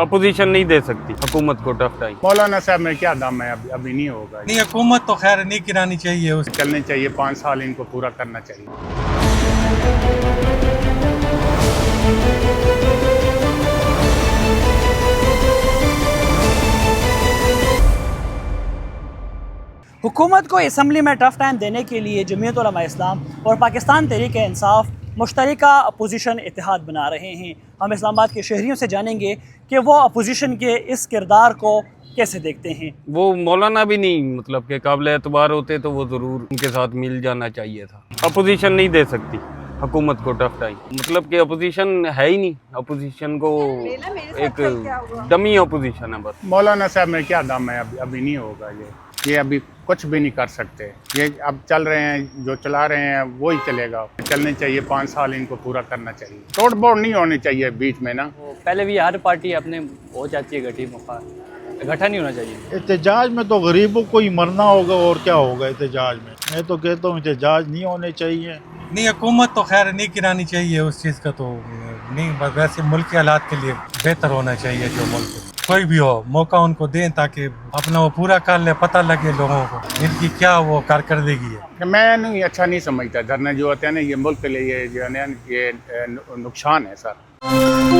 Opposition नहीं दे सकती हुकूमत को टफ टाइम। मौलाना साहब में क्या दम है, अभी नहीं होगा। नहीं, हुकूमत तो खैर नहीं गिरानी चाहिए, उस चलने चाहिए, 5 साल इनको पूरा करना चाहिए। हुकूमत को असम्बली में टफ टाइम देने के लिए जमीयत उलमा इस्लाम और पाकिस्तान तहरीक इंसाफ मुश्तरका अपोजिशन इत्तेहाद बना रहे हैं। हम इस्लामाबाद के शहरियों से जानेंगे कि वो अपोजिशन के इस किरदार को कैसे देखते हैं। वो मौलाना भी नहीं मतलब के काबिल एतबार होते तो वो ज़रूर उनके साथ मिल जाना चाहिए था। अपोजिशन नहीं दे सकती हुकूमत को टफ टाइम, मतलब कि अपोजिशन है ही नहीं। अपोजिशन को एक डमी अपोजिशन है बस। मौलाना साहब में क्या दम है, अभी नहीं होगा। ये अभी कुछ भी नहीं कर सकते। ये अब चल रहे हैं, जो चला रहे हैं वही चलेगा। चलने चाहिए, 5 साल इनको पूरा करना चाहिए। तोड़ बोड़ नहीं होनी चाहिए बीच में ना। पहले भी हर पार्टी अपने हो जाती है गठी मुखार, गठा नहीं होना चाहिए। एहतजाज में तो गरीबों को ही मरना होगा और क्या होगा एहतजाज में। मैं तो कहता हूँ एहतजाज नहीं होने चाहिए। नहीं, हुकूमत तो खैर नहीं गिरानी चाहिए, उस चीज़ का तो नहीं। बस वैसे मुल्क के हालात के लिए बेहतर होना चाहिए। जो मुल्क कोई भी हो, मौका उनको दें ताकि अपना वो पूरा कर ले, पता लगे लोगों को इनकी क्या वो कारकर्दगी है। मैं नहीं अच्छा नहीं समझता। धरने जो होते हैं ना, ये मुल्क के लिए ये जो है ना, ये नुकसान है सर।